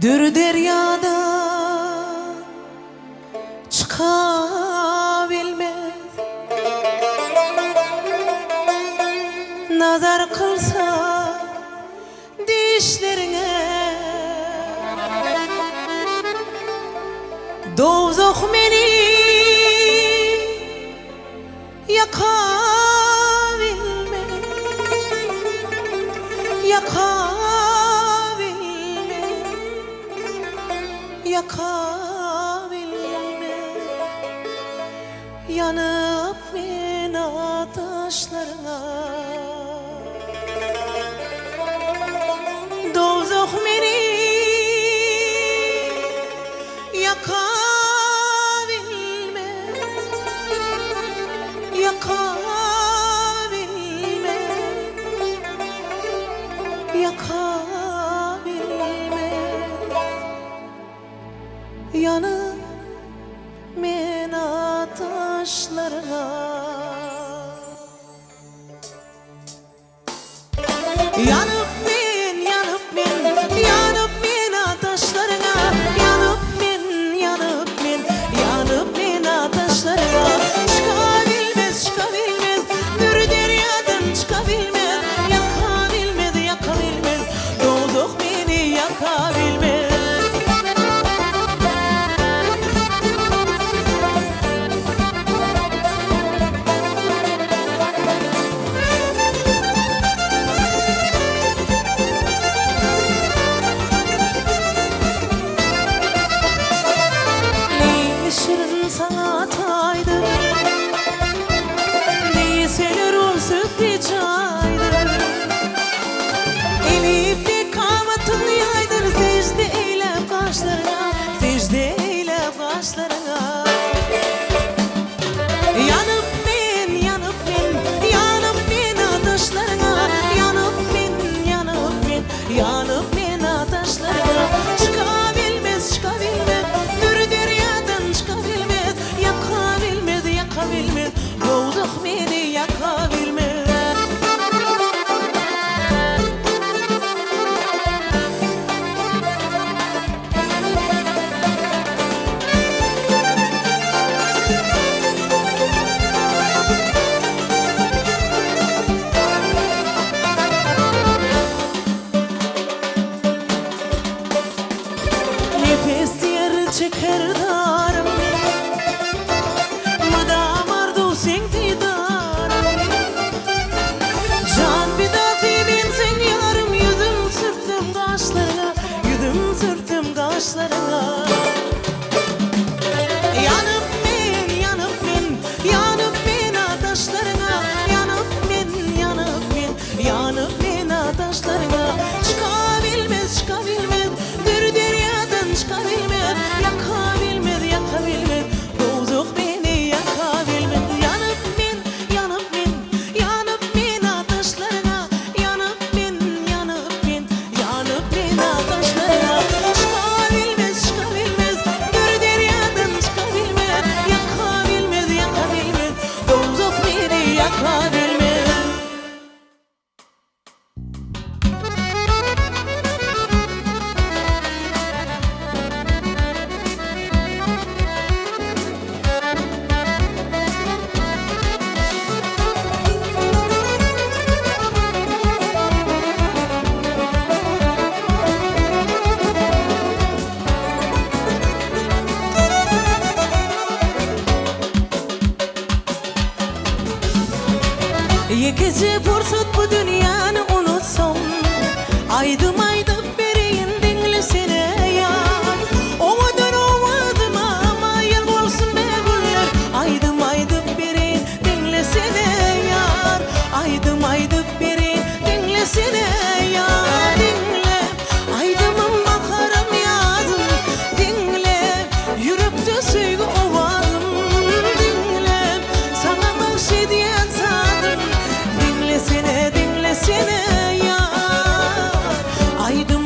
Dür deryada çıkabilmez, nazar kılsa dişlerine. Dozok meni yakabilmez, yakabilmez, yanıp men ataşlarına. Dozok meni yakabilmez, yanıp men ataşlarına. Yanıp men ataşlarına. Yanıp men ataşlarına. Çıkabilmez, dür deryadan çıkabilmez, yakabilmez, dozok meni yakabilmez. Şirin sana taydı, değilseler olsun bir çaydır. Elip bir kamatın yaydır, secde eylem kaşlarına, secde eylem kaşlarına. Yanıp men ataşlarına. Yanıp men ataşlarına. Çıkabilmez, dür deryadan çıkabilmez, yakabilmez, dozok meni yakabilmez. Nefes yer çeker darım, madam ardu sen didarım. Can bidati ben sen yarım, yüzüm sürttüm kaşlarına. Yanıp men ataşlarına. Yanıp men ataşlarına. Çıkabilmez, dür deryadan çıkabilmez, yakabilmez, dozok meni yakabilmez. Yanıp men ataşlarına. Yanıp men ataşlarına. Çıkabilmez, dür deryadan çıkabilmez, yakabilmez, dozok meni yakabilmez. Yekece fırsat bu dünyanı unutsam, aydım bereyim dinlesene ya. Ovadan ovadıma mayıl olsun be güller, aydım bereyim dinlesene yar. Aydım bereyim dinlesene yar. Dinle, aydımın bakarım yazım, dinle, yürekte sevgi ovazım. Dinle, sana bahşediyen sadım, dinlesene yar. Aydım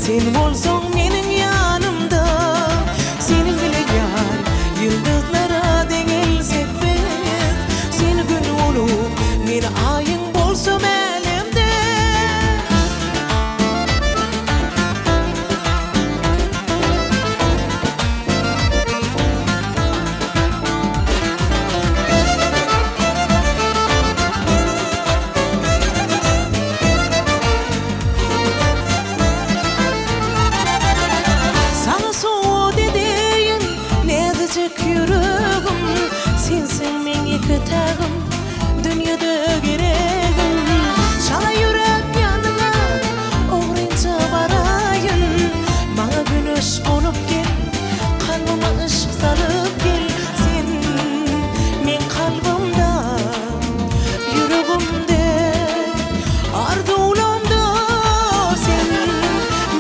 sen bolsoň meniň ýanymda. Seni bilen ýar ýyldızlara deňelsek biz, seni gün bolup men aýyň bolsam elimde. Yüreğim, sensin men iki tağım, dünyada geregim. Şala yürek yanına, oğrunca barayın. Bana güneş bolup gel, kalbıma ışık sarıp gel. Sen, men kalbimda, yüreğimde, arzulamda. Sen,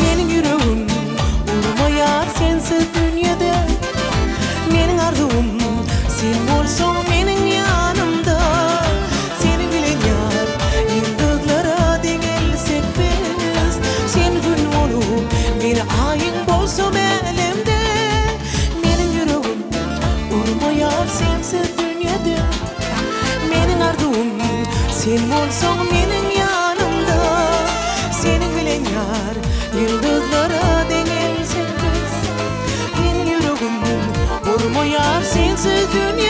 menin yüreğim, urmayar sensiz dünyada. Mening arzum sen bolsoň meniň ýanymda. Seni bilen ýar ýyldızlara deňelsek biz, sen gün bolup meni aýyň bolsam elimde. Meniň yüregim urmaýar sensiz dünýede. Meniň arzum sen bolsoň meniň ýanymda. Seni bilen ýar ýyldızlara deňelsek biz, meniň yüregim urmaýar sensiz dünýede.